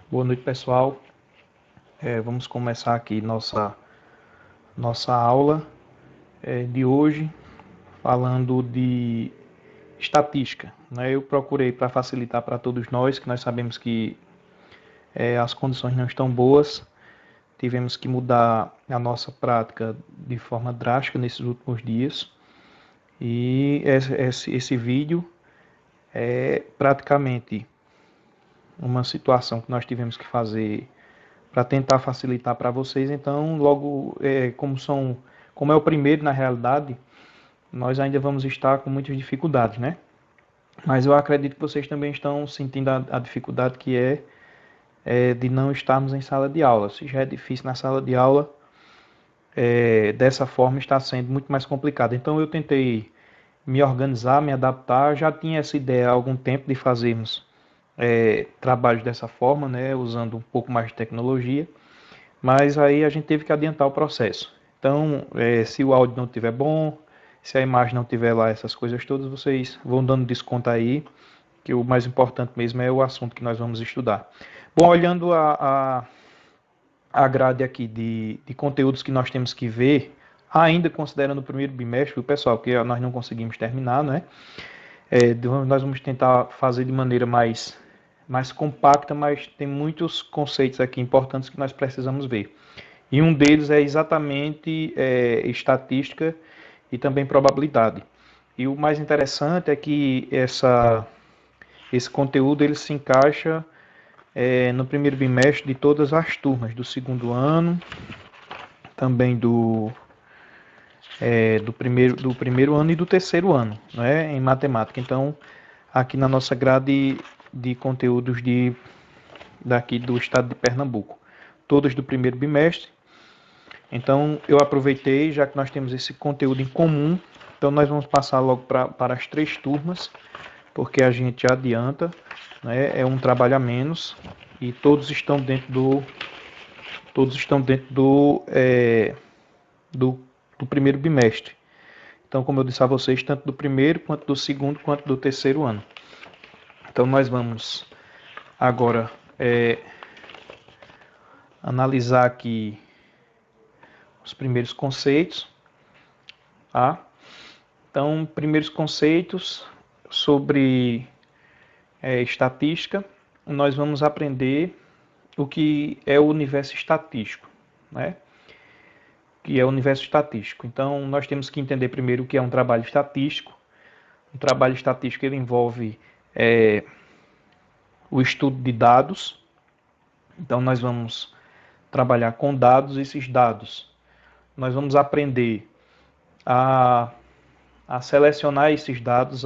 Boa noite, pessoal. Vamos começar aqui nossa aula de hoje falando de estatística, né? Eu procurei para facilitar para todos nós, que nós sabemos que as condições não estão boas, tivemos que mudar a nossa prática de forma drástica nesses últimos dias e esse vídeo é praticamente uma situação que nós tivemos que fazer para tentar facilitar para vocês. Então, logo, como é o primeiro na realidade, nós ainda vamos estar com muitas dificuldades, né? Mas eu acredito que vocês também estão sentindo a dificuldade que é de não estarmos em sala de aula. Se já é difícil na sala de aula, dessa forma está sendo muito mais complicado. Então eu tentei me organizar, me adaptar. Já tinha essa ideia há algum tempo de fazermos trabalhos dessa forma, né, usando um pouco mais de tecnologia. Mas aí a gente teve que adiantar o processo. Então, se o áudio não estiver bom, se a imagem não tiver lá essas coisas todas, vocês vão dando desconto aí, que o mais importante mesmo é o assunto que nós vamos estudar. Bom, olhando a grade aqui de conteúdos que nós temos que ver, ainda considerando o primeiro bimestre, pessoal, que nós não conseguimos terminar, né? Nós vamos tentar fazer de maneira mais compacta, mas tem muitos conceitos aqui importantes que nós precisamos ver. E um deles é exatamente estatística e também probabilidade. E o mais interessante é que esse conteúdo ele se encaixa no primeiro bimestre de todas as turmas, do segundo ano, também do primeiro ano e do terceiro ano, né, em matemática. Então, aqui na nossa grade de conteúdos daqui do estado de Pernambuco, todos do primeiro bimestre. Então, eu aproveitei, já que nós temos esse conteúdo em comum, então nós vamos passar logo para as 3 turmas, porque a gente adianta, né? É um trabalho a menos e todos estão dentro do primeiro bimestre. Então, como eu disse a vocês, tanto do primeiro, quanto do segundo, quanto do terceiro ano. Então, nós vamos agora analisar aqui os primeiros conceitos, tá? Então, primeiros conceitos sobre estatística, nós vamos aprender o que é o universo estatístico, né? Que é o universo estatístico. Então, nós temos que entender primeiro o que é um trabalho estatístico. Um trabalho estatístico ele envolve o estudo de dados. Então, nós vamos trabalhar com dados. Esses dados, nós vamos aprender a selecionar esses dados,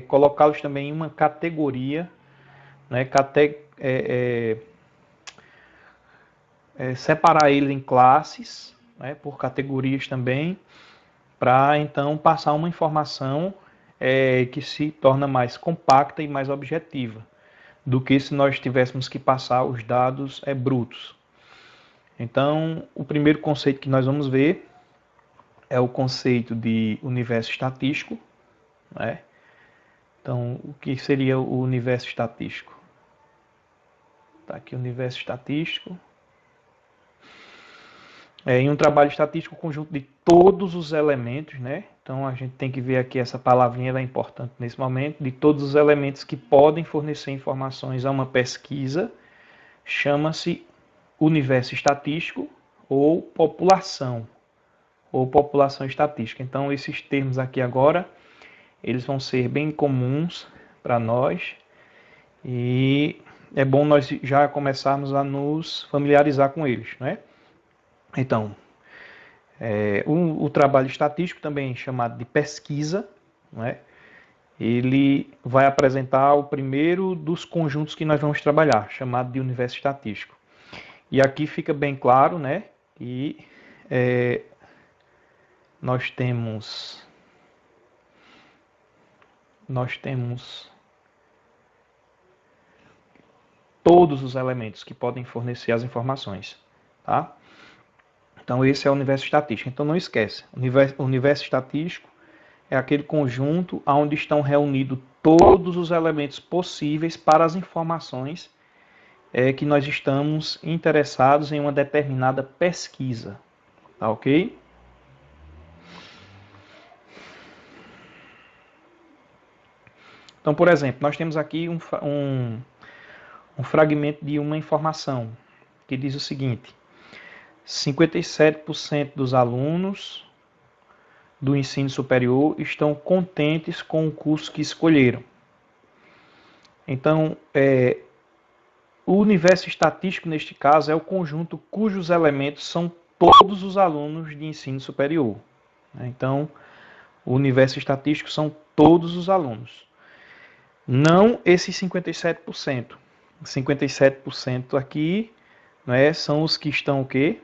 colocá-los também em uma categoria, né? Separar eles em classes, né? Por categorias também, para então passar uma informação que se torna mais compacta e mais objetiva do que se nós tivéssemos que passar os dados brutos. Então, o primeiro conceito que nós vamos ver é o conceito de universo estatístico, né? Então, o que seria o universo estatístico? Está aqui o universo estatístico. Em um trabalho estatístico, o conjunto de todos os elementos, né? Então, a gente tem que ver aqui essa palavrinha, ela é importante nesse momento, de todos os elementos que podem fornecer informações a uma pesquisa, chama-se universo estatístico ou população estatística. Então, esses termos aqui agora, eles vão ser bem comuns para nós e é bom nós já começarmos a nos familiarizar com eles, né? Então, o trabalho estatístico, também chamado de pesquisa, né? Ele vai apresentar o primeiro dos conjuntos que nós vamos trabalhar, chamado de universo estatístico. E aqui fica bem claro, né, que nós temos todos os elementos que podem fornecer as informações, tá? Então esse é o universo estatístico. Então não esquece, o universo estatístico é aquele conjunto onde estão reunidos todos os elementos possíveis para as informações que nós estamos interessados em uma determinada pesquisa, tá ok? Então, por exemplo, nós temos aqui um fragmento de uma informação que diz o seguinte: 57% dos alunos do ensino superior estão contentes com o curso que escolheram. Então, o universo estatístico, neste caso, é o conjunto cujos elementos são todos os alunos de ensino superior. Então, o universo estatístico são todos os alunos. Não esses 57%. 57% aqui, né, são os que estão o quê?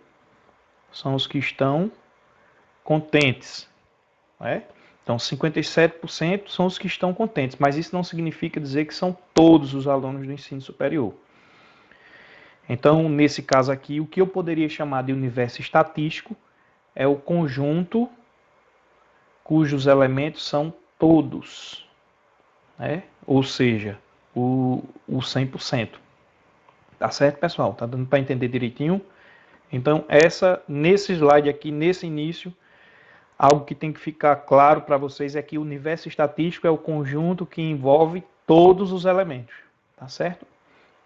São os que estão contentes. Né? Então, 57% são os que estão contentes, mas isso não significa dizer que são todos os alunos do ensino superior. Então, nesse caso aqui, o que eu poderia chamar de universo estatístico é o conjunto cujos elementos são todos, né? Ou seja, o 100%. Tá certo, pessoal? Tá dando para entender direitinho? Então, nesse slide aqui, nesse início, algo que tem que ficar claro para vocês é que o universo estatístico é o conjunto que envolve todos os elementos, tá certo?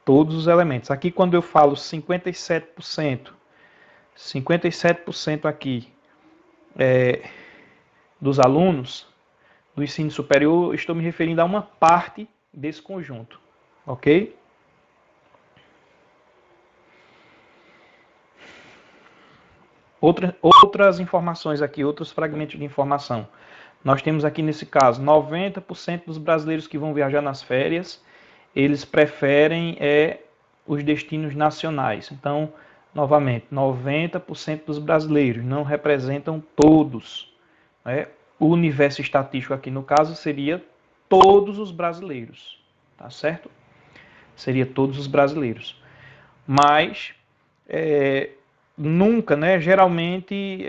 Todos os elementos. Aqui, quando eu falo 57%, 57% aqui dos alunos do ensino superior, estou me referindo a uma parte desse conjunto, ok? Outras informações aqui, outros fragmentos de informação. Nós temos aqui nesse caso, 90% dos brasileiros que vão viajar nas férias, eles preferem os destinos nacionais. Então, novamente, 90% dos brasileiros, não representam todos. Né? O universo estatístico aqui no caso seria todos os brasileiros, tá certo? Seria todos os brasileiros. Mas nunca, né? Geralmente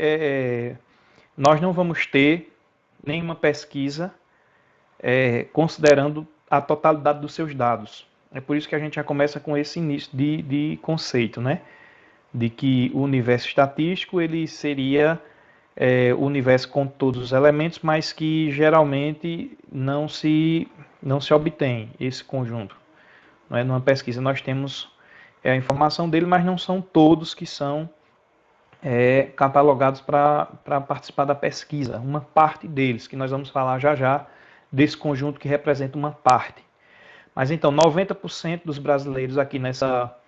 nós não vamos ter nenhuma pesquisa considerando a totalidade dos seus dados. É por isso que a gente já começa com esse início de conceito, né? De que o universo estatístico ele seria o universo com todos os elementos, mas que geralmente não se obtém esse conjunto. Não é? Numa pesquisa nós temos a informação dele, mas não são todos que são catalogados para participar da pesquisa. Uma parte deles, que nós vamos falar já já, desse conjunto que representa uma parte. Mas então, 90% dos brasileiros aqui nessa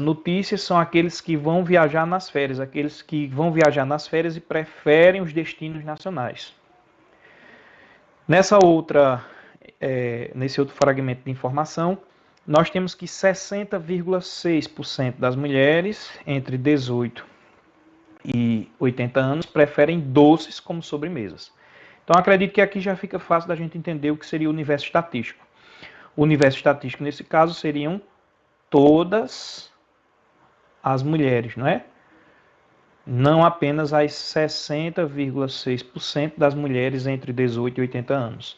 notícia são aqueles que vão viajar nas férias, aqueles que vão viajar nas férias e preferem os destinos nacionais. Nesse outro fragmento de informação, nós temos que 60,6% das mulheres entre 18 e 80 anos preferem doces como sobremesas. Então, acredito que aqui já fica fácil da gente entender o que seria o universo estatístico. O universo estatístico, nesse caso, seriam todas as mulheres, não é? Não apenas as 60,6% das mulheres entre 18 e 80 anos.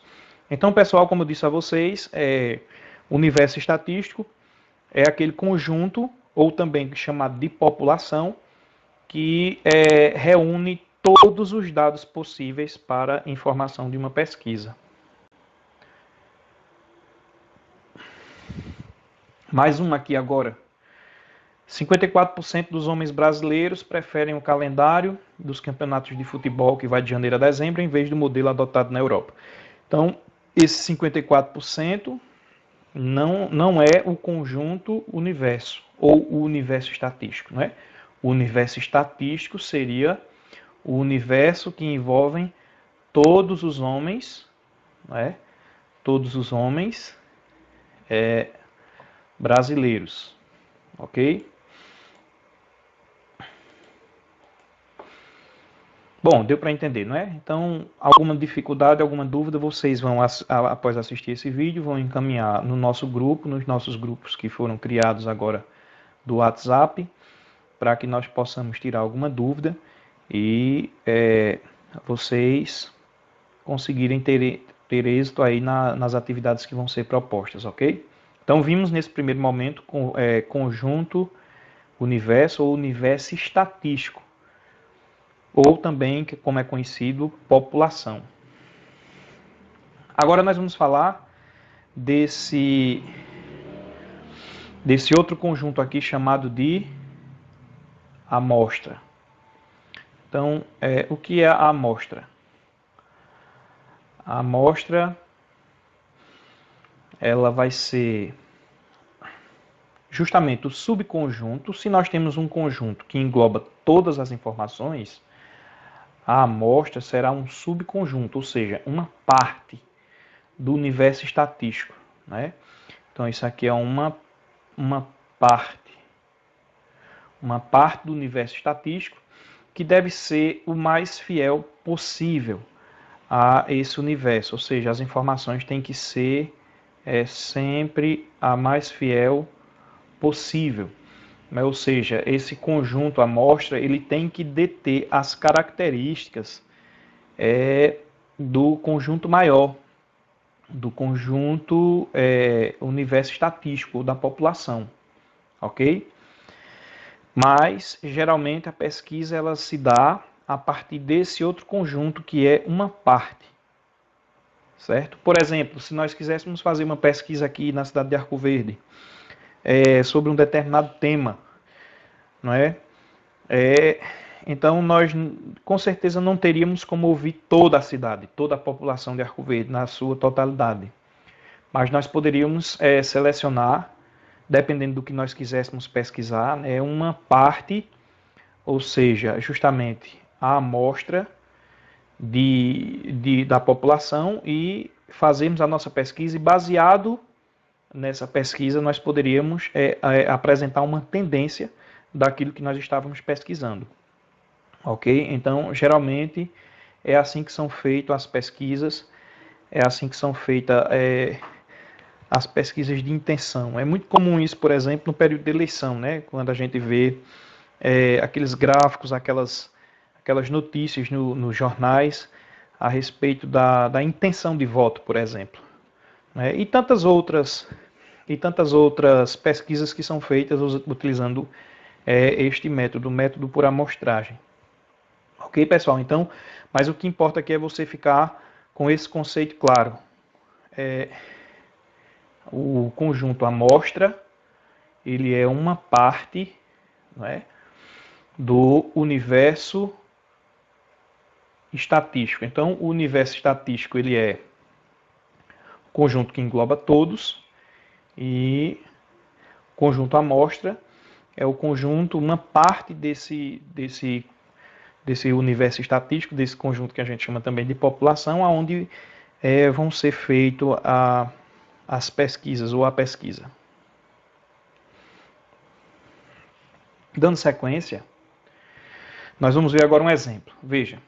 Então, pessoal, como eu disse a vocês, o universo estatístico é aquele conjunto, ou também chamado de população, que reúne todos os dados possíveis para informação de uma pesquisa. Mais uma aqui agora. 54% dos homens brasileiros preferem o calendário dos campeonatos de futebol que vai de janeiro a dezembro, em vez do modelo adotado na Europa. Então, esse 54% não é o conjunto universo, ou o universo estatístico, não é? O universo estatístico seria o universo que envolve todos os homens, não é? Todos os homens brasileiros, ok? Bom, deu para entender, não é? Então, alguma dificuldade, alguma dúvida, vocês vão, após assistir esse vídeo, vão encaminhar no nosso grupo, nos nossos grupos que foram criados agora do WhatsApp, para que nós possamos tirar alguma dúvida e vocês conseguirem ter êxito aí nas atividades que vão ser propostas, ok? Então, vimos nesse primeiro momento conjunto universo ou universo estatístico, ou também, como é conhecido, população. Agora nós vamos falar desse outro conjunto aqui chamado de amostra. Então, o que é a amostra? A amostra, ela vai ser justamente o subconjunto. Se nós temos um conjunto que engloba todas as informações, a amostra será um subconjunto, ou seja, uma parte do universo estatístico, né? Então, isso aqui é uma parte do universo estatístico que deve ser o mais fiel possível a esse universo, ou seja, as informações têm que ser sempre a mais fiel possível. Ou seja, esse conjunto amostra ele tem que deter as características do conjunto maior, do conjunto universo estatístico da população, ok? Mas geralmente a pesquisa ela se dá a partir desse outro conjunto que é uma parte, certo? Por exemplo, se nós quiséssemos fazer uma pesquisa aqui na cidade de Arco Verde sobre um determinado tema, não é? Então nós com certeza não teríamos como ouvir toda a cidade, toda a população de Arco Verde na sua totalidade. Mas nós poderíamos selecionar, dependendo do que nós quiséssemos pesquisar, uma parte, ou seja, justamente a amostra da população e fazermos a nossa pesquisa e baseado nessa pesquisa nós poderíamos apresentar uma tendência daquilo que nós estávamos pesquisando. Ok? Então, geralmente, é assim que são feitas as pesquisas, é assim que são feitas as pesquisas de intenção. É muito comum isso, por exemplo, no período de eleição, né? Quando a gente vê aqueles gráficos, aquelas notícias nos jornais a respeito da intenção de voto, por exemplo. Né? E tantas outras pesquisas que são feitas utilizando este método, o método por amostragem. Ok, pessoal? Então, mas o que importa aqui é você ficar com esse conceito claro. O conjunto amostra, ele é uma parte, né, do universo estatístico. Então, o universo estatístico ele é o conjunto que engloba todos e o conjunto amostra é o conjunto, uma parte desse universo estatístico, desse conjunto que a gente chama também de população, onde vão ser feitas as pesquisas ou a pesquisa. Dando sequência, nós vamos ver agora um exemplo. Veja,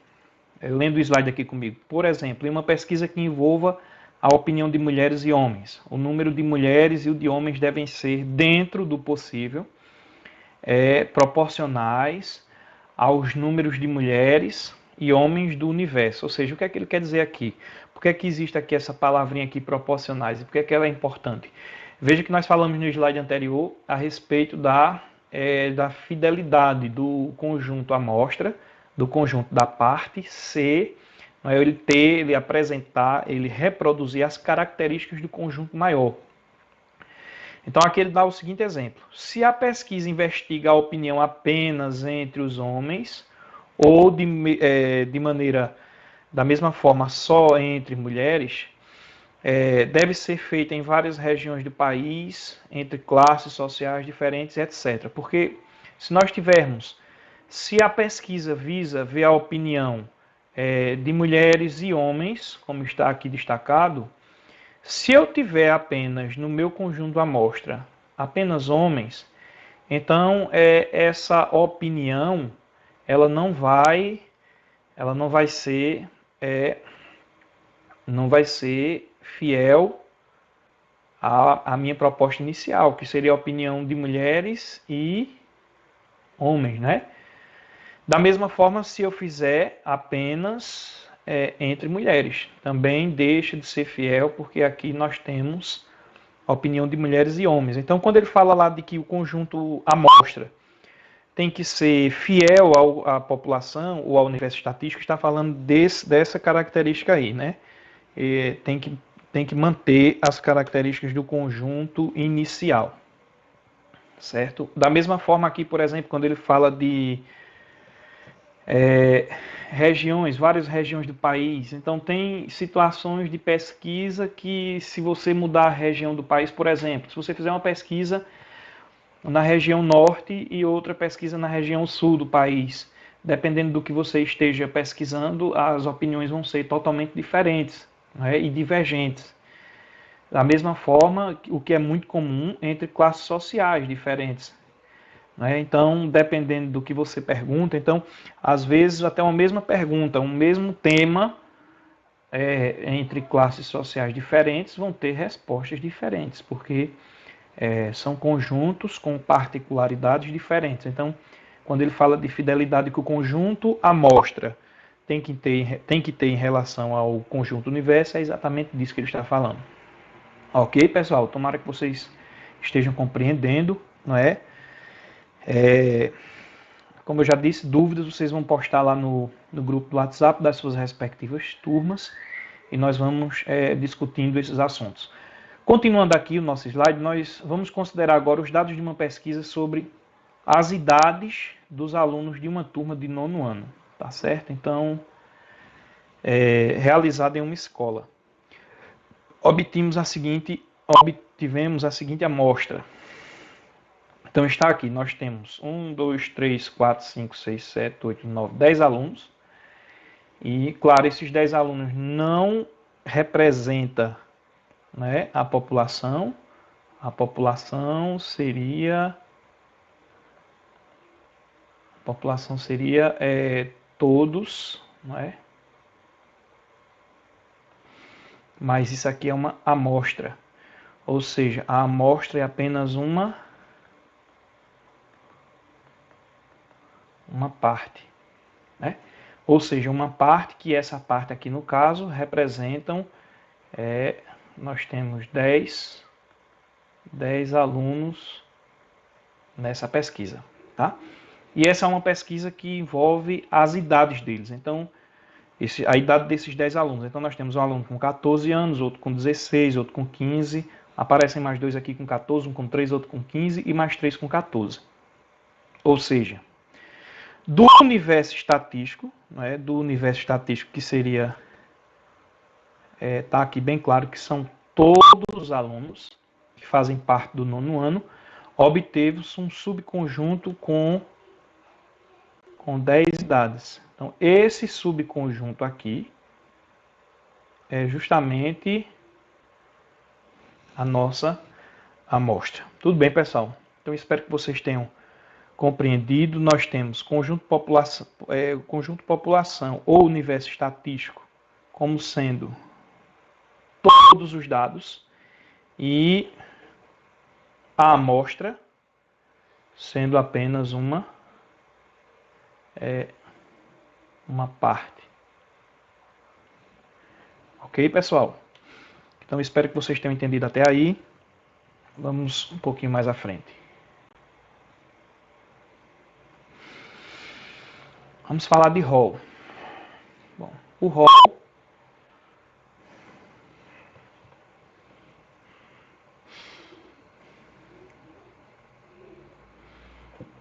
lendo o slide aqui comigo. Por exemplo, em uma pesquisa que envolva a opinião de mulheres e homens. O número de mulheres e o de homens devem ser, dentro do possível, proporcionais aos números de mulheres e homens do universo. Ou seja, o que é que ele quer dizer aqui? Por que é que existe aqui essa palavrinha aqui, proporcionais? E por que é que ela é importante? Veja que nós falamos no slide anterior a respeito da fidelidade do conjunto amostra, do conjunto da parte C, ele apresentar, ele reproduzir as características do conjunto maior. Então aqui ele dá o seguinte exemplo. Se a pesquisa investiga a opinião apenas entre os homens, ou de maneira, da mesma forma, só entre mulheres, deve ser feita em várias regiões do país, entre classes sociais diferentes, etc. Porque se a pesquisa visa ver a opinião de mulheres e homens, como está aqui destacado, se eu tiver apenas no meu conjunto amostra apenas homens, então essa opinião ela não vai ser fiel à minha proposta inicial, que seria a opinião de mulheres e homens, né? Da mesma forma, se eu fizer apenas entre mulheres, também deixa de ser fiel, porque aqui nós temos opinião de mulheres e homens. Então, quando ele fala lá de que o conjunto amostra tem que ser fiel à população ou ao universo estatístico, está falando dessa característica aí, né? E tem que manter as características do conjunto inicial, certo? Da mesma forma aqui, por exemplo, quando ele fala de regiões, várias regiões do país, então tem situações de pesquisa que, se você mudar a região do país, por exemplo, se você fizer uma pesquisa na região norte e outra pesquisa na região sul do país, dependendo do que você esteja pesquisando, as opiniões vão ser totalmente diferentes, né, e divergentes. Da mesma forma, o que é muito comum entre classes sociais diferentes, né? Então, dependendo do que você pergunta, então, às vezes até uma mesma pergunta, um mesmo tema, entre classes sociais diferentes, vão ter respostas diferentes, porque são conjuntos com particularidades diferentes. Então, quando ele fala de fidelidade que o conjunto amostra tem que ter em relação ao conjunto universo, é exatamente disso que ele está falando. Ok, pessoal? Tomara que vocês estejam compreendendo, não é? Como eu já disse, dúvidas vocês vão postar lá no grupo do WhatsApp das suas respectivas turmas e nós vamos discutindo esses assuntos. Continuando aqui o nosso slide, nós vamos considerar agora os dados de uma pesquisa sobre as idades dos alunos de uma turma de 9º ano, tá certo? Então, realizada em uma escola. Obtivemos a seguinte amostra. Então está aqui, nós temos 1, 2, 3, 4, 5, 6, 7, 8, 9, 10 alunos. E, claro, esses 10 alunos não representam, né, a população. A população seria todos, não é? Mas isso aqui é uma amostra. Ou seja, a amostra é apenas uma parte, né? Ou seja, uma parte que essa parte aqui no caso representam, nós temos 10 alunos nessa pesquisa, tá? E essa é uma pesquisa que envolve as idades deles. Então, a idade desses 10 alunos. Então, nós temos um aluno com 14 anos, outro com 16, outro com 15. Aparecem mais dois aqui com 14, um com 3, outro com 15 e mais 3 com 14. Ou seja, do universo estatístico, né, que seria, tá aqui bem claro que são todos os alunos que fazem parte do 9º ano, obteve-se um subconjunto com 10 idades. Então, esse subconjunto aqui é justamente a nossa amostra. Tudo bem, pessoal? Então, espero que vocês tenham compreendido. Nós temos conjunto população ou universo estatístico como sendo todos os dados e a amostra sendo apenas uma parte. Ok, pessoal? Então, espero que vocês tenham entendido até aí. Vamos um pouquinho mais à frente. Vamos falar de rol. Bom, o rol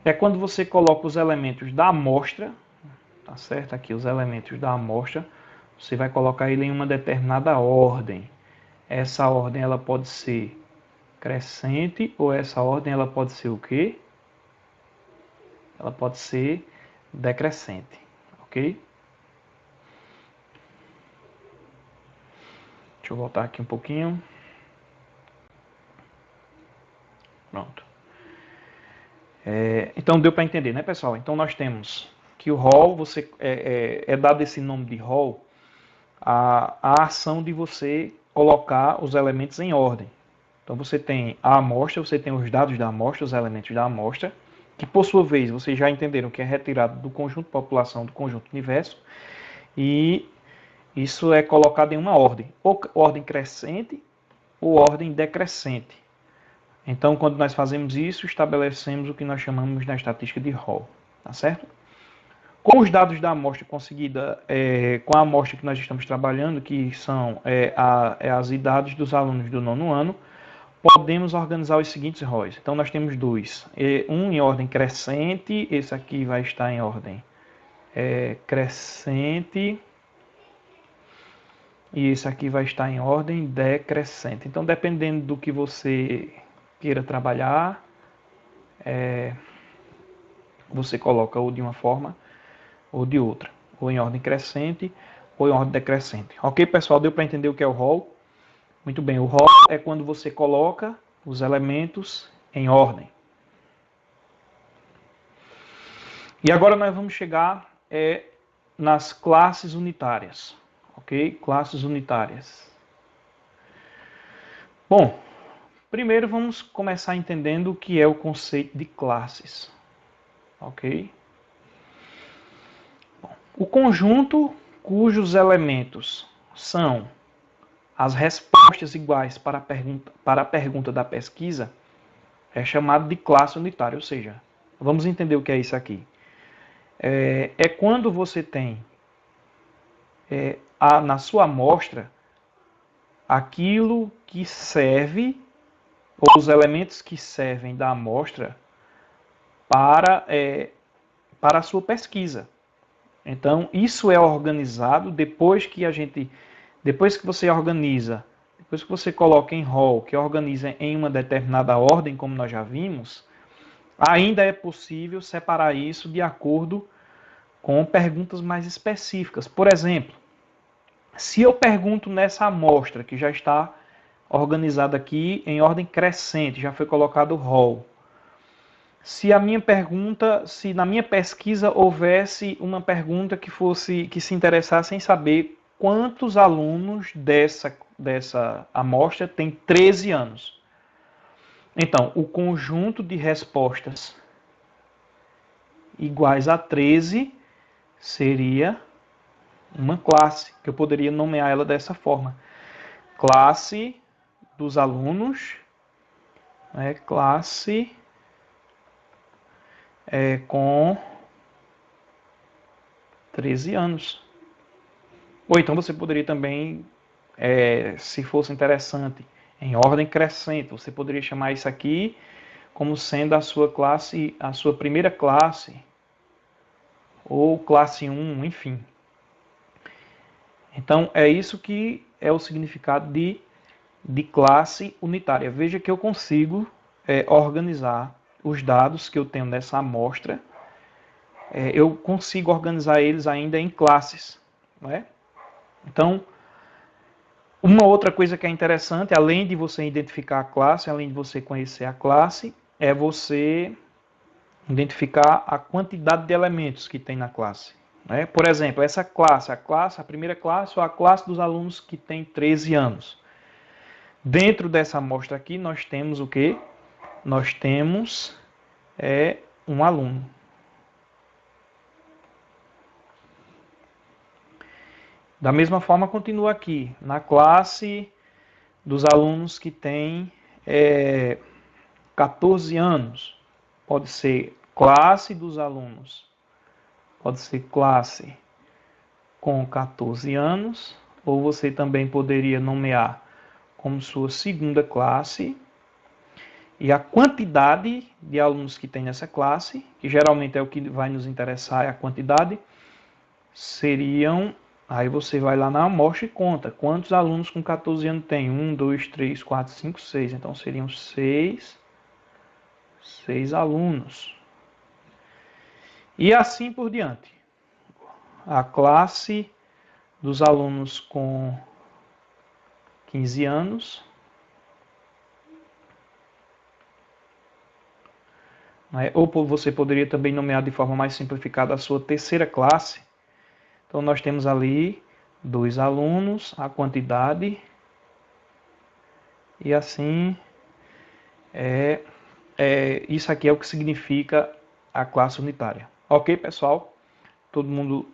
é quando você coloca os elementos da amostra, tá certo? Aqui os elementos da amostra, você vai colocar ele em uma determinada ordem. Essa ordem ela pode ser crescente ou essa ordem ela pode ser o quê? Ela pode ser decrescente, ok? Deixa eu voltar aqui um pouquinho. Pronto. Então deu para entender, né, pessoal? Então nós temos que o rol, é dado esse nome de rol a ação de você colocar os elementos em ordem. Então você tem a amostra, você tem os dados da amostra, os elementos da amostra, que por sua vez vocês já entenderam que é retirado do conjunto população, do conjunto universo, e isso é colocado em uma ordem, ou ordem crescente ou ordem decrescente. Então, quando nós fazemos isso, estabelecemos o que nós chamamos na estatística de Hall, tá certo? Com os dados da amostra conseguida, com a amostra que nós estamos trabalhando, que são as idades dos alunos do nono ano, podemos organizar os seguintes ROIs. Então, nós temos dois. Um em ordem crescente, esse aqui vai estar em ordem crescente, e esse aqui vai estar em ordem decrescente. Então, dependendo do que você queira trabalhar, você coloca ou de uma forma ou de outra, ou em ordem crescente ou em ordem decrescente. Ok, pessoal? Deu para entender o que é o rol? Muito bem, o rol é quando você coloca os elementos em ordem. E agora nós vamos chegar nas classes unitárias. Ok? Classes unitárias. Bom, primeiro vamos começar entendendo o que é o conceito de classes. Ok? Bom, o conjunto cujos elementos são as respostas iguais para a pergunta da pesquisa é chamado de classe unitária, ou seja, vamos entender o que é isso aqui. É quando você tem na sua amostra aquilo que serve, ou os elementos que servem da amostra para a sua pesquisa. Então, isso é organizado depois que você organiza, depois que você coloca em rol, que organiza em uma determinada ordem, como nós já vimos, ainda é possível separar isso de acordo com perguntas mais específicas. Por exemplo, se eu pergunto nessa amostra, que já está organizada aqui em ordem crescente, já foi colocado o rol. Se na minha pesquisa houvesse uma pergunta que se interessasse em saber quantos alunos dessa amostra tem 13 anos. Então, o conjunto de respostas iguais a 13 seria uma classe, que eu poderia nomear ela dessa forma. Classe dos alunos, classe com 13 anos. Ou então você poderia também, se fosse interessante, em ordem crescente, você poderia chamar isso aqui como sendo a sua classe, a sua primeira classe, ou classe 1, enfim. Então, é isso que é o significado de classe unitária. Veja que eu consigo organizar os dados que eu tenho nessa amostra, eu consigo organizar eles ainda em classes. Não é? Então, uma outra coisa que é interessante, além de você identificar a classe, além de você conhecer a classe, é você identificar a quantidade de elementos que tem na classe. Né? Por exemplo, essa classe, a primeira classe ou a classe dos alunos que tem 13 anos. Dentro dessa amostra aqui, nós temos o quê? Nós temos um aluno. Da mesma forma, continua aqui, na classe dos alunos que têm 14 anos. Pode ser classe dos alunos, pode ser classe com 14 anos, ou você também poderia nomear como sua segunda classe, e a quantidade de alunos que tem nessa classe, que geralmente é o que vai nos interessar, é a quantidade, seriam... Aí você vai lá na amostra e conta quantos alunos com 14 anos tem. 1, 2, 3, 4, 5, 6. Então seriam 6 alunos. E assim por diante. A classe dos alunos com 15 anos. Ou você poderia também nomear de forma mais simplificada a sua terceira classe. Então, nós temos ali 2 alunos, a quantidade, e assim, isso aqui é o que significa a classe unitária. Ok, pessoal?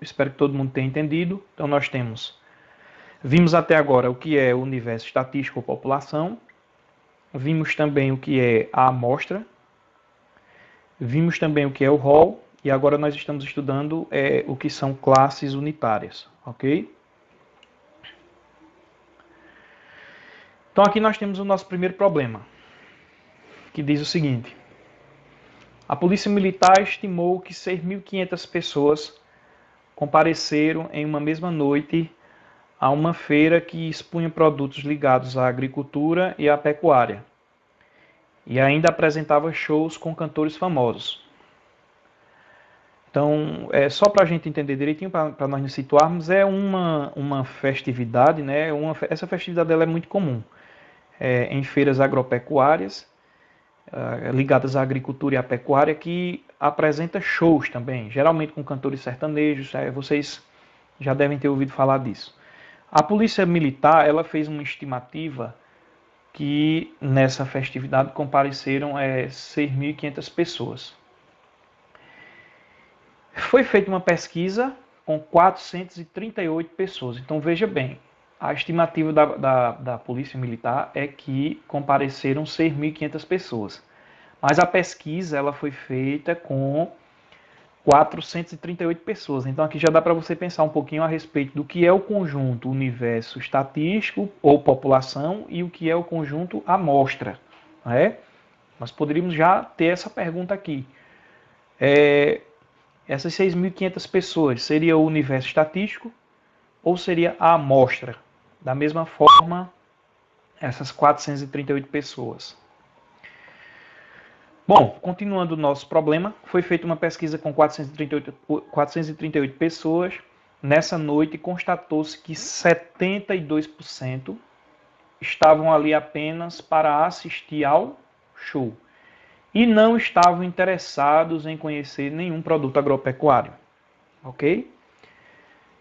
Espero que todo mundo tenha entendido. Então, vimos até agora o que é o universo estatístico ou população. vimos também o que é a amostra, vimos também o que é o rol, e agora nós estamos estudando o que são classes unitárias, ok? Então aqui nós temos o nosso primeiro problema, que diz o seguinte: a Polícia Militar estimou que 6.500 pessoas compareceram em uma mesma noite a uma feira que expunha produtos ligados à agricultura e à pecuária, e ainda apresentava shows com cantores famosos. Então, só para a gente entender direitinho, para nós nos situarmos, é uma festividade, né? Essa festividade ela é muito comum em feiras agropecuárias, ligadas à agricultura e à pecuária, que apresenta shows também, geralmente com cantores sertanejos. Vocês já devem ter ouvido falar disso. A Polícia Militar ela fez uma estimativa que nessa festividade compareceram 6.500 pessoas. Foi feita uma pesquisa com 438 pessoas. Então veja bem, a estimativa da Polícia Militar é que compareceram 6.500 pessoas. Mas a pesquisa ela foi feita com 438 pessoas. Então aqui já dá para você pensar um pouquinho a respeito do que é o conjunto universo estatístico ou população e o que é o conjunto amostra. Nós poderíamos já ter essa pergunta aqui. Essas 6.500 pessoas seria o universo estatístico ou seria a amostra? Da mesma forma, essas 438 pessoas. Bom, continuando o nosso problema, foi feita uma pesquisa com 438 pessoas. Nessa noite, constatou-se que 72% estavam ali apenas para assistir ao show e não estavam interessados em conhecer nenhum produto agropecuário. Ok?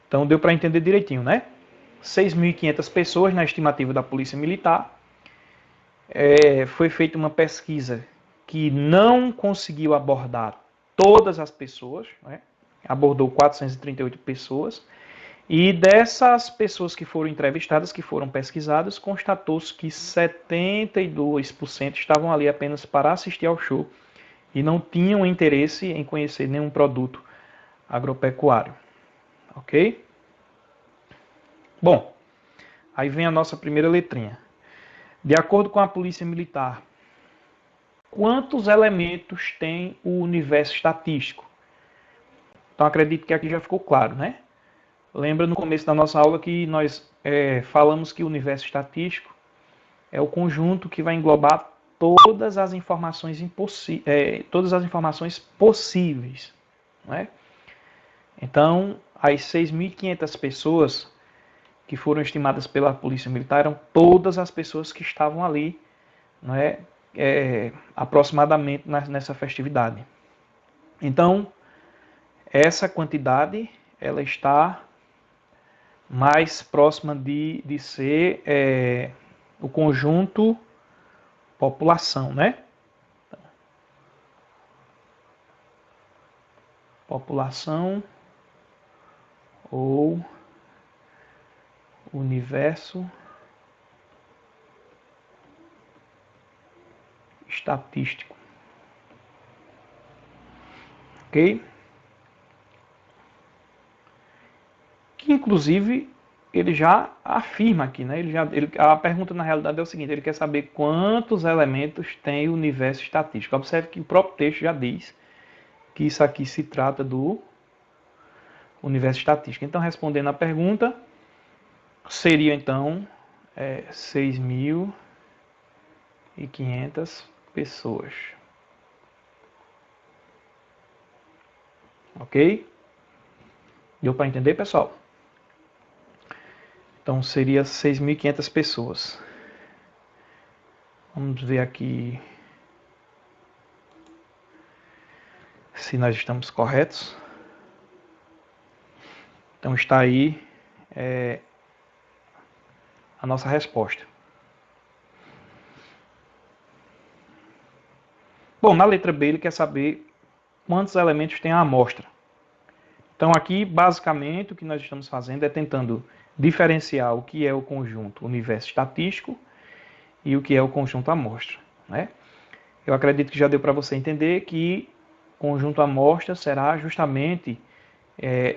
Então deu para entender direitinho, né? 6.500 pessoas na estimativa da Polícia Militar. Foi feita uma pesquisa que não conseguiu abordar todas as pessoas, né? Abordou 438 pessoas, e dessas pessoas que foram entrevistadas, que foram pesquisadas, constatou-se que 72% estavam ali apenas para assistir ao show e não tinham interesse em conhecer nenhum produto agropecuário. Ok? Bom, aí vem a nossa primeira letrinha. De acordo com a Polícia Militar, quantos elementos tem o universo estatístico? Então acredito que aqui já ficou claro, né? Lembra no começo da nossa aula que nós falamos que o universo estatístico é o conjunto que vai englobar todas as informações possíveis. Né? Então, as 6.500 pessoas que foram estimadas pela Polícia Militar eram todas as pessoas que estavam ali, né, aproximadamente nessa festividade. Então, essa quantidade ela está mais próxima de ser o conjunto população, né? População ou universo estatístico. Ok? Que inclusive ele já afirma aqui, né? A pergunta na realidade é o seguinte: ele quer saber quantos elementos tem o universo estatístico. Observe que o próprio texto já diz que isso aqui se trata do universo estatístico. Então, respondendo à pergunta, seria então 6.500 pessoas. Ok? Deu para entender, pessoal? Então seria 6.500 pessoas. Vamos ver aqui se nós estamos corretos. Então está aí a nossa resposta. Bom, na letra B ele quer saber quantos elementos tem a amostra. Então aqui basicamente o que nós estamos fazendo é tentando diferenciar o que é o conjunto universo estatístico e o que é o conjunto amostra, né? Eu acredito que já deu para você entender que conjunto amostra será justamente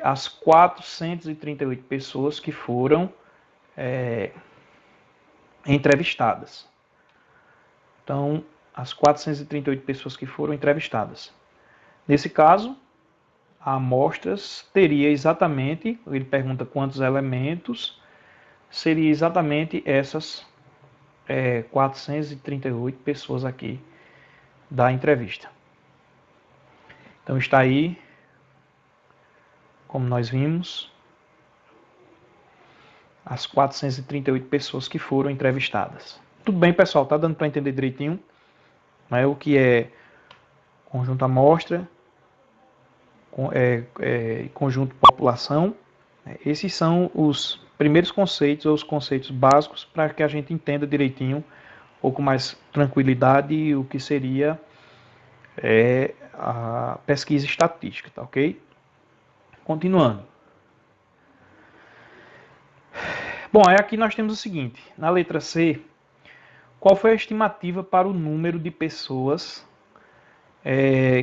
as 438 pessoas que foram entrevistadas. Então, as 438 pessoas que foram entrevistadas. Nesse caso, a amostras teria exatamente, ele pergunta quantos elementos, seria exatamente essas 438 pessoas aqui da entrevista. Então está aí, como nós vimos, as 438 pessoas que foram entrevistadas. Tudo bem, pessoal? Tá dando para entender direitinho, né, o que é conjunto amostra, conjunto população. Esses são os primeiros conceitos, ou os conceitos básicos, para que a gente entenda direitinho, um pouco mais tranquilidade, o que seria a pesquisa estatística, tá ok? Continuando. Bom, aqui nós temos o seguinte, na letra C, qual foi a estimativa para o número de pessoas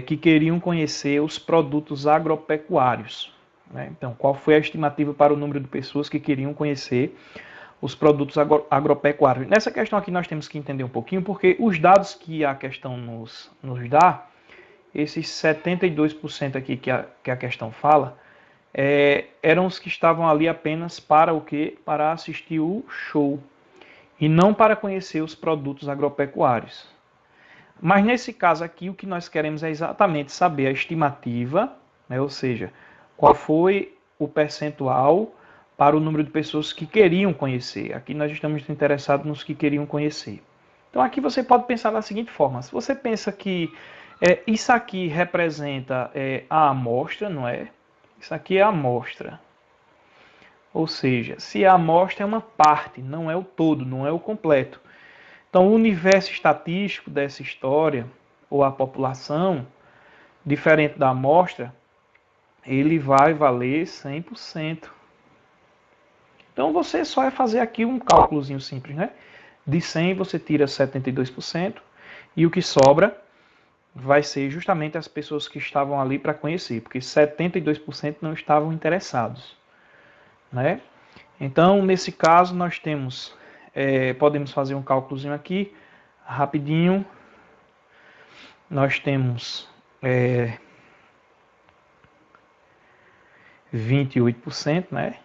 que queriam conhecer os produtos agropecuários? Né? Então, qual foi a estimativa para o número de pessoas que queriam conhecer os produtos agropecuários? Nessa questão aqui nós temos que entender um pouquinho, porque os dados que a questão nos dá, esses 72% aqui que a questão fala, eram os que estavam ali apenas para o quê? Para assistir o show e não para conhecer os produtos agropecuários. Mas nesse caso aqui, o que nós queremos é exatamente saber a estimativa, né? Ou seja, qual foi o percentual para o número de pessoas que queriam conhecer. Aqui nós estamos interessados nos que queriam conhecer. Então aqui você pode pensar da seguinte forma, se você pensa que isso aqui representa a amostra, não é? Isso aqui é a amostra. Ou seja, se a amostra é uma parte, não é o todo, não é o completo. Então, o universo estatístico dessa história, ou a população, diferente da amostra, ele vai valer 100%. Então, você só vai fazer aqui um cálculozinho simples, né? De 100 você tira 72%, e o que sobra vai ser justamente as pessoas que estavam ali para conhecer, porque 72% não estavam interessados, né? Então, nesse caso, nós temos, podemos fazer um cálculozinho aqui, rapidinho. Nós temos 28%, né?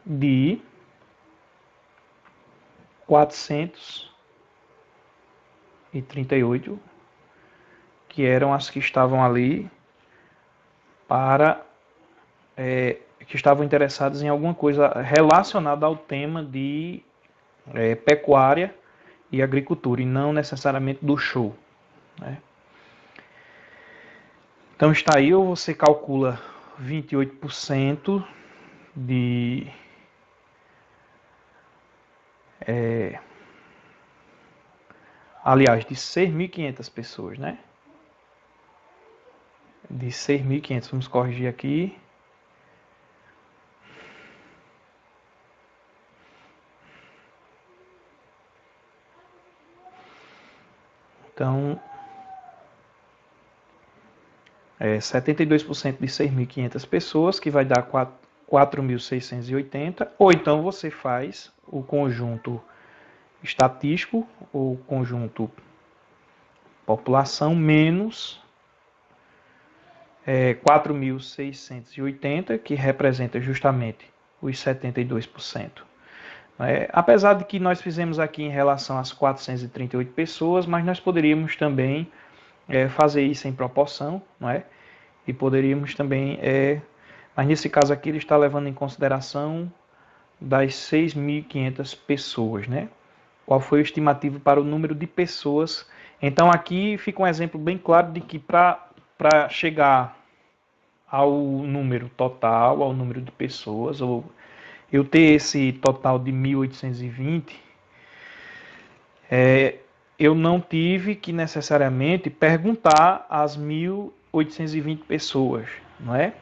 De 438, que eram as que estavam ali para que estavam interessadas em alguma coisa relacionada ao tema de pecuária e agricultura, e não necessariamente do show, né? Então está aí, ou você calcula 28% de aliás, de 6.500 pessoas, né? De 6.500, vamos corrigir aqui. Então, 72% de 6.500 pessoas, que vai dar 4.680, ou então você faz o conjunto estatístico, ou conjunto população, menos 4.680, que representa justamente os 72%. Apesar de que nós fizemos aqui em relação às 438 pessoas, mas nós poderíamos também fazer isso em proporção, não é? E poderíamos também, mas nesse caso aqui ele está levando em consideração das 6.500 pessoas, né? Qual foi o estimativo para o número de pessoas? Então aqui fica um exemplo bem claro de que para chegar ao número total, ao número de pessoas, ou eu ter esse total de 1.820, eu não tive que necessariamente perguntar às 1.820 pessoas, não é?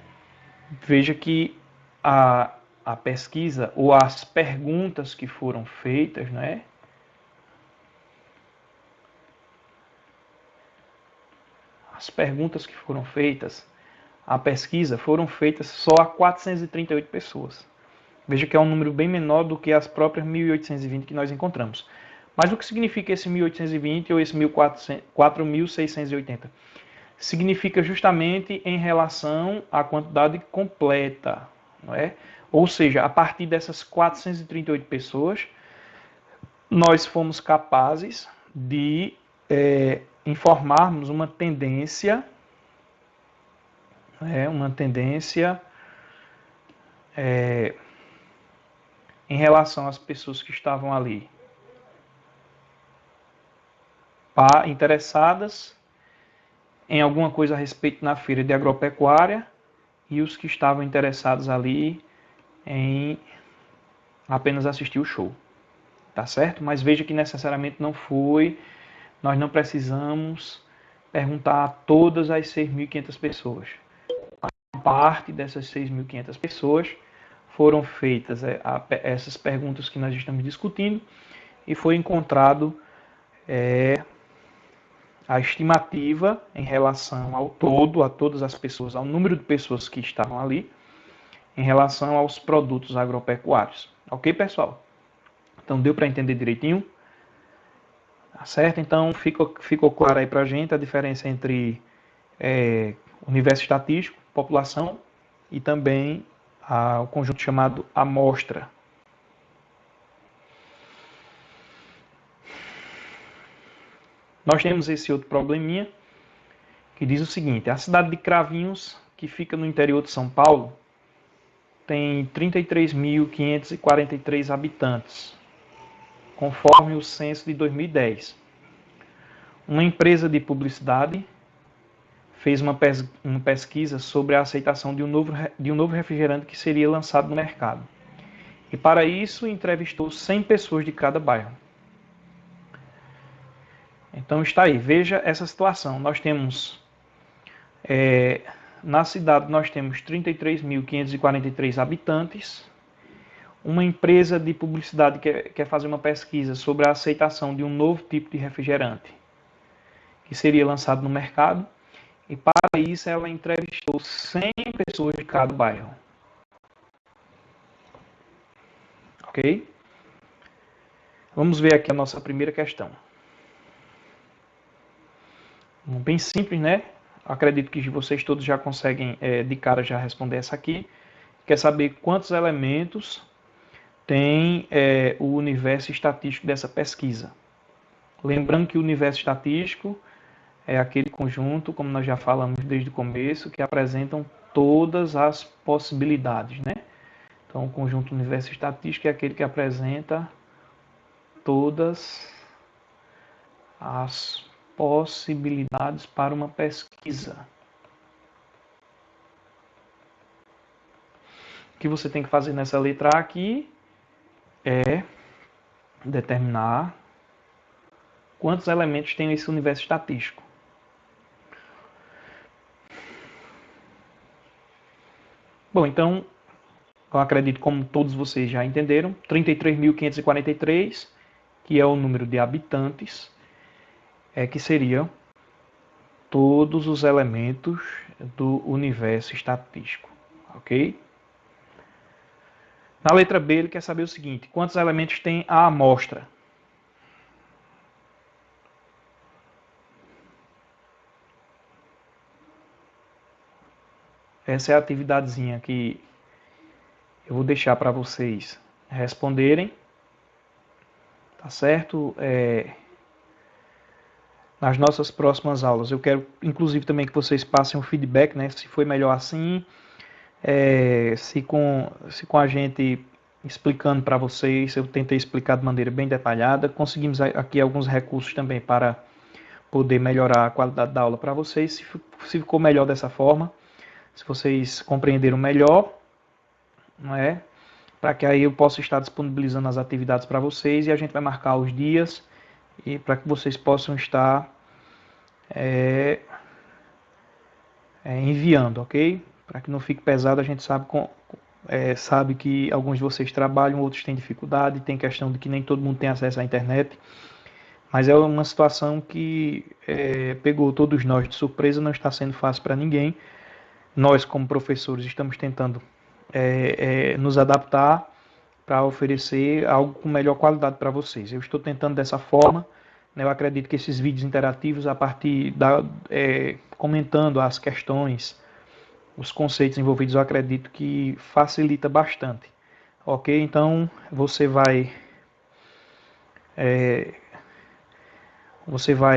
Veja que a a pesquisa ou as perguntas que foram feitas, né? As perguntas que foram feitas, a pesquisa, foram feitas só a 438 pessoas. Veja que é um número bem menor do que as próprias 1.820 que nós encontramos. Mas o que significa esse 1.820 ou esse 4.680? Significa justamente em relação à quantidade completa, não é? Ou seja, a partir dessas 438 pessoas, nós fomos capazes de informarmos uma tendência, em relação às pessoas que estavam ali interessadas em alguma coisa a respeito na feira de agropecuária e os que estavam interessados ali em apenas assistir o show, tá certo? Mas veja que necessariamente não foi, nós não precisamos perguntar a todas as 6.500 pessoas. Parte dessas 6.500 pessoas foram feitas essas perguntas que nós estamos discutindo e foi encontrado a estimativa em relação ao todo, a todas as pessoas, ao número de pessoas que estavam ali, em relação aos produtos agropecuários. Ok, pessoal? Então deu para entender direitinho? Tá certo? Então ficou claro aí para a gente a diferença entre universo estatístico, população, e também o conjunto chamado amostra. Nós temos esse outro probleminha que diz o seguinte: a cidade de Cravinhos, que fica no interior de São Paulo, tem 33.543 habitantes, conforme o censo de 2010. Uma empresa de publicidade fez uma pesquisa sobre a aceitação de um novo refrigerante que seria lançado no mercado. E para isso entrevistou 100 pessoas de cada bairro. Então está aí, veja essa situação. Nós temos, na cidade nós temos 33.543 habitantes. Uma empresa de publicidade quer fazer uma pesquisa sobre a aceitação de um novo tipo de refrigerante que seria lançado no mercado. E para isso ela entrevistou 100 pessoas de cada bairro. Ok? Vamos ver aqui a nossa primeira questão. Bem simples, né? Acredito que vocês todos já conseguem de cara já responder essa aqui. Quer saber quantos elementos tem o universo estatístico dessa pesquisa. Lembrando que o universo estatístico é aquele conjunto, como nós já falamos desde o começo, que apresentam todas as possibilidades, né? Então, o conjunto universo estatístico é aquele que apresenta todas as possibilidades para uma pesquisa. O que você tem que fazer nessa letra A aqui é determinar quantos elementos tem esse universo estatístico. Bom, então, eu acredito, como todos vocês já entenderam, 33.543, que é o número de habitantes, que seriam todos os elementos do universo estatístico, ok? Na letra B, ele quer saber o seguinte: quantos elementos tem a amostra? Essa é a atividadezinha que eu vou deixar para vocês responderem, tá certo? Nas nossas próximas aulas. Eu quero, inclusive, também que vocês passem um feedback, né? Se foi melhor assim, se com a gente explicando para vocês, eu tentei explicar de maneira bem detalhada. Conseguimos aqui alguns recursos também para poder melhorar a qualidade da aula para vocês. Se ficou melhor dessa forma, se vocês compreenderam melhor, não é? Para que aí eu possa estar disponibilizando as atividades para vocês e a gente vai marcar os dias e para que vocês possam estar enviando, ok? Para que não fique pesado, a gente sabe sabe que alguns de vocês trabalham, outros têm dificuldade, tem questão de que nem todo mundo tem acesso à internet, mas é uma situação que pegou todos nós de surpresa, não está sendo fácil para ninguém. Nós, como professores, estamos tentando nos adaptar para oferecer algo com melhor qualidade para vocês. Eu estou tentando dessa forma, né? Eu acredito que esses vídeos interativos, a partir comentando as questões, os conceitos envolvidos, eu acredito que facilita bastante. Ok? Então você vai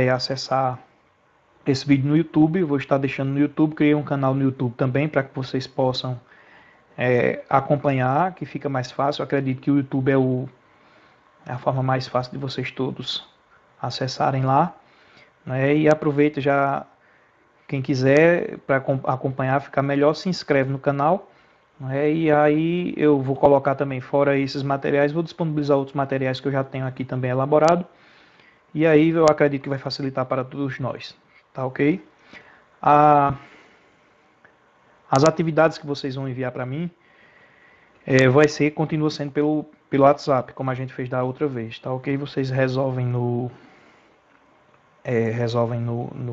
acessar esse vídeo no YouTube. Eu vou estar deixando no YouTube. Criei um canal no YouTube também para que vocês possam acompanhar, que fica mais fácil. Eu acredito que o YouTube é a forma mais fácil de vocês todos acessarem lá, né? E aproveita já, quem quiser, para acompanhar, ficar melhor, se inscreve no canal, né? E aí eu vou colocar também, fora esses materiais, vou disponibilizar outros materiais que eu já tenho aqui também elaborado, e aí eu acredito que vai facilitar para todos nós, tá ok? As atividades que vocês vão enviar para mim, continua sendo pelo WhatsApp, como a gente fez da outra vez, tá ok? Vocês resolvem no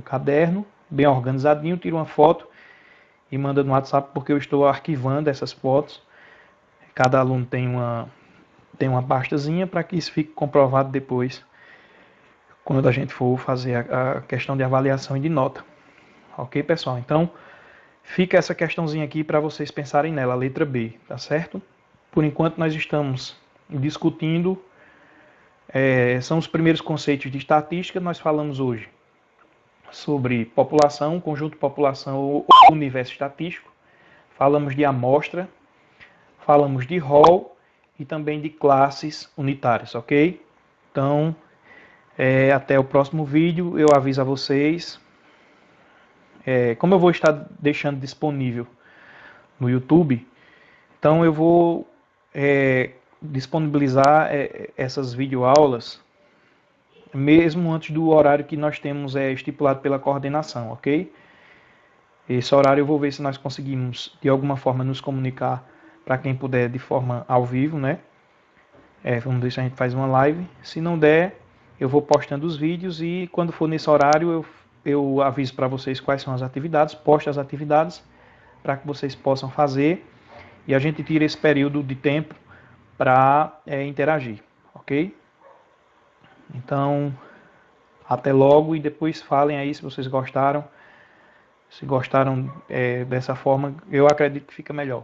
caderno, bem organizadinho, tira uma foto e manda no WhatsApp, porque eu estou arquivando essas fotos. Cada aluno tem uma pastazinha para que isso fique comprovado depois, quando a gente for fazer a questão de avaliação e de nota. Ok, pessoal? Então, fica essa questãozinha aqui para vocês pensarem nela, a letra B, tá certo? Por enquanto nós estamos discutindo, são os primeiros conceitos de estatística. Nós falamos hoje sobre população, conjunto população ou universo estatístico. Falamos de amostra, falamos de rol e também de classes unitárias, ok? Então, até o próximo vídeo. Eu aviso a vocês. Como eu vou estar deixando disponível no YouTube, então eu vou disponibilizar essas videoaulas mesmo antes do horário que nós temos estipulado pela coordenação, ok? Esse horário eu vou ver se nós conseguimos de alguma forma nos comunicar para quem puder de forma ao vivo, né? Vamos ver se a gente faz uma live. Se não der, eu vou postando os vídeos e quando for nesse horário eu aviso para vocês quais são as atividades, posto as atividades para que vocês possam fazer e a gente tira esse período de tempo para interagir, ok? Então, até logo e depois falem aí se vocês gostaram. Se gostaram dessa forma, eu acredito que fica melhor.